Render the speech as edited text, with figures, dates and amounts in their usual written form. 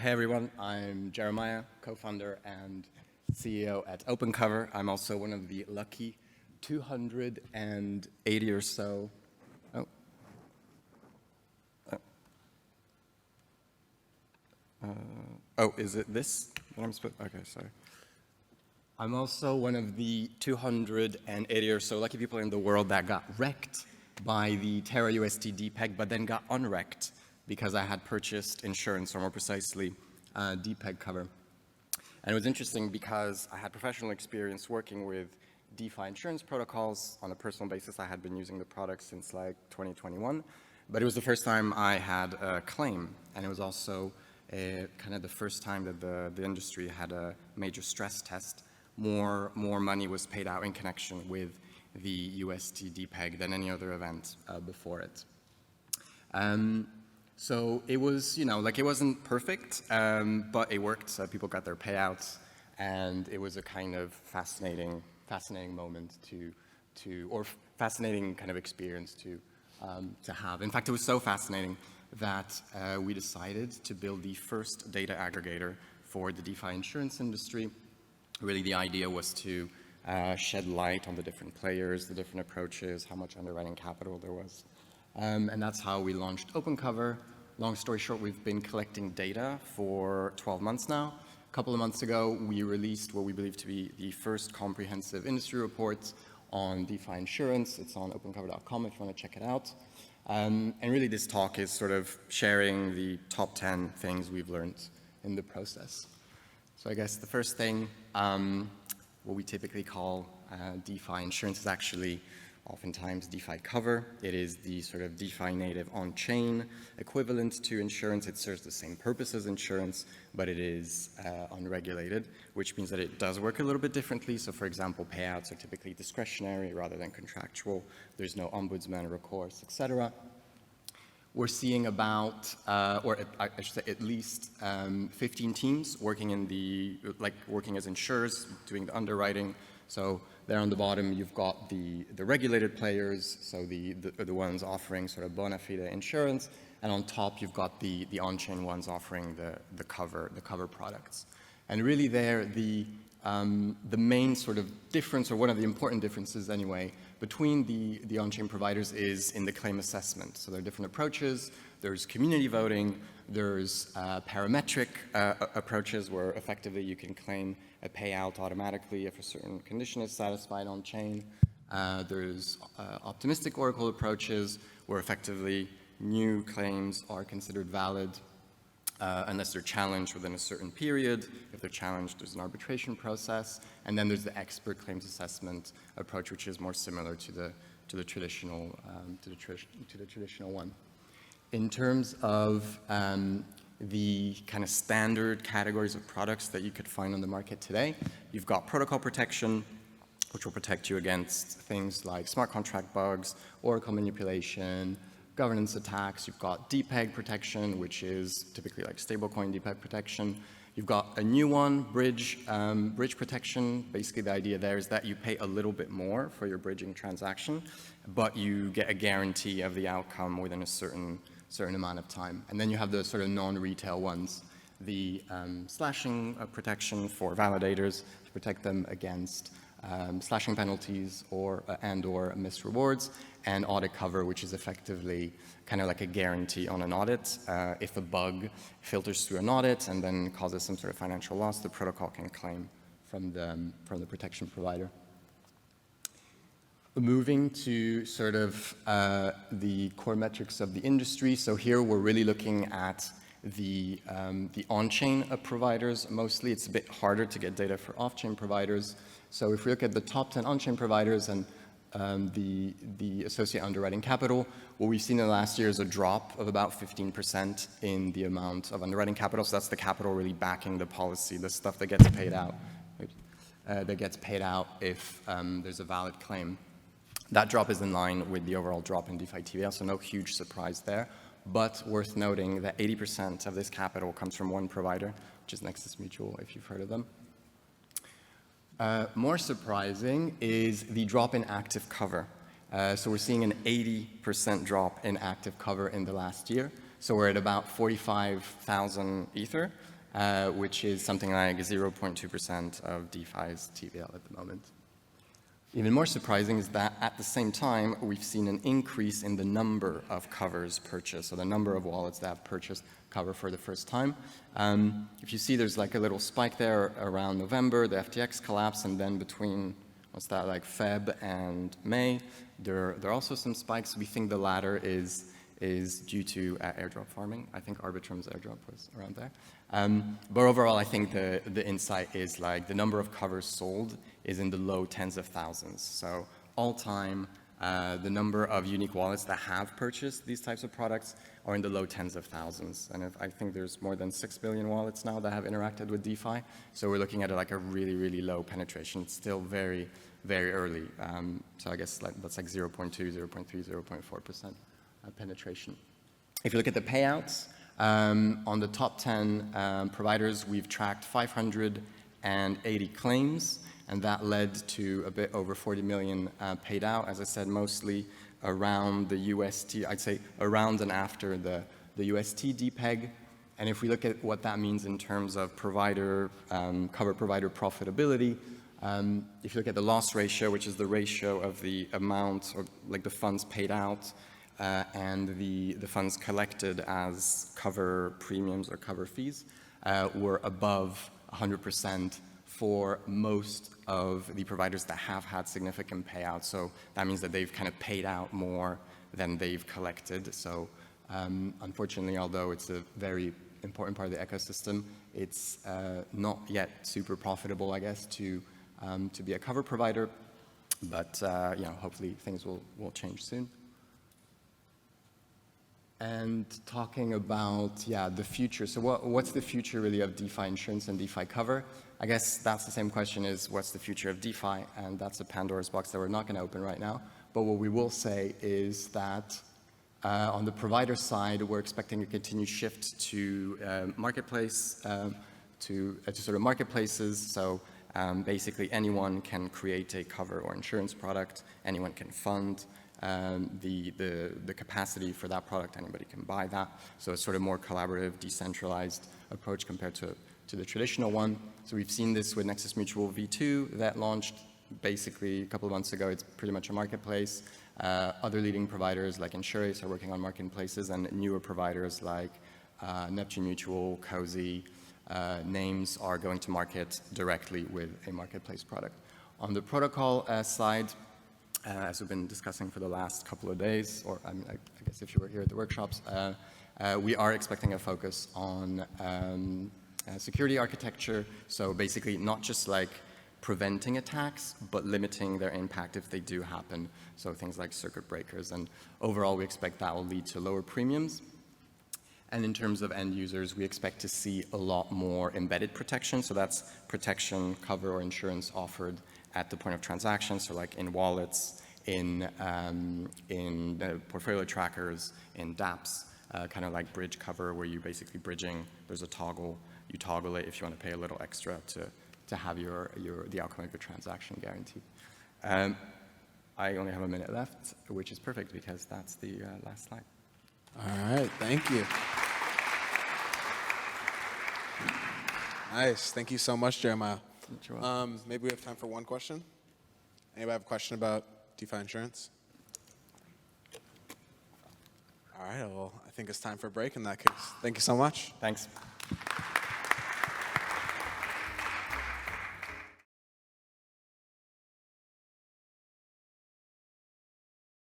Hey everyone, I'm Jeremiah, co-founder and CEO at OpenCover. I'm also one of the lucky 280 or so. Is it this that I'm supposed? Okay, sorry. I'm also one of the 280 or so lucky people in the world that got wrecked by the Terra USD DPEG, but then got unwrecked because I had purchased insurance, or more precisely, DPEG cover. And it was interesting because I had professional experience working with DeFi insurance protocols. On a personal basis, I had been using the product since like 2021, but it was the first time I had a claim, and it was also kind of the first time that the industry had a major stress test. More money was paid out in connection with the USD DPEG than any other event before it. So it was, it wasn't perfect, but it worked. People got their payouts, and it was a kind of fascinating moment or fascinating kind of experience to have. In fact, it was so fascinating that we decided to build the first data aggregator for the DeFi insurance industry. Really, the idea was to shed light on the different players, the different approaches, how much underwriting capital there was. And that's how we launched OpenCover. Long story short, we've been collecting data for 12 months now. A couple of months ago, we released what we believe to be the first comprehensive industry report on DeFi insurance. It's on opencover.com if you want to check it out. And really, this talk is sort of sharing the top 10 things we've learned in the process. So I guess the first thing, what we typically call DeFi insurance, is actually oftentimes DeFi cover. It is the sort of DeFi native on-chain equivalent to insurance. It serves the same purpose as insurance, but it is unregulated, which means that it does work a little bit differently. So for example, payouts are typically discretionary rather than contractual. There's no ombudsman, recourse, etc. We're seeing about, or I should say at least 15 teams working working as insurers, doing the underwriting. So there on the bottom, you've got the regulated players, so the ones offering sort of bona fide insurance, and on top you've got the on-chain ones offering the cover products. And really there, the main sort of difference, or one of the important differences anyway, between the on-chain providers is in the claim assessment. So there are different approaches. There's community voting. There's parametric approaches where effectively you can claim a payout automatically if a certain condition is satisfied on-chain. There's optimistic oracle approaches where effectively new claims are considered valid unless they're challenged within a certain period. If they're challenged, there's an arbitration process. And then there's the expert claims assessment approach, which is more similar to the traditional one. In terms of the kind of standard categories of products that you could find on the market today, you've got protocol protection, which will protect you against things like smart contract bugs, oracle manipulation, governance attacks. You've got DPEG protection, which is typically like stablecoin DPEG protection. You've got a new one, bridge protection. Basically, the idea there is that you pay a little bit more for your bridging transaction, but you get a guarantee of the outcome within a certain amount of time. And then you have the sort of non-retail ones, the slashing protection for validators to protect them against slashing penalties and/or missed rewards, and audit cover, which is effectively kind of like a guarantee on an audit. If a bug filters through an audit and then causes some sort of financial loss, the protocol can claim from the protection provider. Moving to sort of the core metrics of the industry. So here we're really looking at the on-chain providers mostly. It's a bit harder to get data for off-chain providers. So if we look at the top 10 on-chain providers and the associated underwriting capital, what we've seen in the last year is a drop of about 15% in the amount of underwriting capital. So that's the capital really backing the policy, the stuff that gets paid out. If there's a valid claim. That drop is in line with the overall drop in DeFi TVL, so no huge surprise there. But worth noting that 80% of this capital comes from one provider, which is Nexus Mutual, if you've heard of them. More surprising is the drop in active cover. So we're seeing an 80% drop in active cover in the last year. So we're at about 45,000 Ether. which is something like 0.2% of DeFi's TVL at the moment. Even more surprising is that at the same time, we've seen an increase in the number of covers purchased, so the number of wallets that have purchased cover for the first time. If you see, there's like a little spike there around November, the FTX collapse, and then between, what's that, like Feb and May, there are also some spikes. We think the latter is due to airdrop farming. I think Arbitrum's airdrop was around there. But overall, I think the insight is like the number of covers sold is in the low tens of thousands. So all time, the number of unique wallets that have purchased these types of products are in the low tens of thousands. And I think there's more than 6 billion wallets now that have interacted with DeFi. So we're looking at like a really, really low penetration. It's still very, very early. So I guess that's like 0.2, 0.3, 0.4% penetration. If you look at the payouts, on the top 10 providers, we've tracked 580 claims, and that led to a bit over 40 million paid out. As I said, mostly around the UST, I'd say around and after the UST DPEG. And if we look at what that means in terms of provider, cover provider profitability, if you look at the loss ratio, which is the ratio of the amount or like the funds paid out and the funds collected as cover premiums or cover fees, were above 100% for most of the providers that have had significant payouts. So that means that they've kind of paid out more than they've collected. So unfortunately, although it's a very important part of the ecosystem, it's not yet super profitable, I guess, to be a cover provider. But hopefully things will change soon. And talking about, the future. So what's the future really of DeFi insurance and DeFi cover? I guess that's the same question as what's the future of DeFi? And that's a Pandora's box that we're not going to open right now. But what we will say is that on the provider side, we're expecting a continued shift to marketplace, to sort of marketplaces. So basically anyone can create a cover or insurance product. Anyone can fund the capacity for that product. Anybody can buy that. So it's sort of more collaborative, decentralized approach compared to the traditional one. So we've seen this with Nexus Mutual V2 that launched basically a couple of months ago. It's pretty much a marketplace. Other leading providers like Insurace are working on marketplaces, and newer providers like Neptune Mutual, Cozy, names are going to market directly with a marketplace product. On the protocol side, as we've been discussing for the last couple of days, or I guess if you were here at the workshops, we are expecting a focus on security architecture. So basically not just like preventing attacks, but limiting their impact if they do happen. So things like circuit breakers. And overall, we expect that will lead to lower premiums. And in terms of end users, we expect to see a lot more embedded protection. So that's protection, cover, or insurance offered at the point of transaction. So like in wallets, in portfolio trackers, in dApps, kind of like bridge cover, where you basically bridging, there's a toggle, you toggle it if you want to pay a little extra to have the outcome of your transaction guaranteed. I only have a minute left, which is perfect because that's the last slide. All right, thank you. Nice, thank you so much, Jeremiah. Maybe we have time for one question. Anybody have a question about DeFi insurance? All right, well, I think it's time for a break in that case. Thank you so much. Thanks.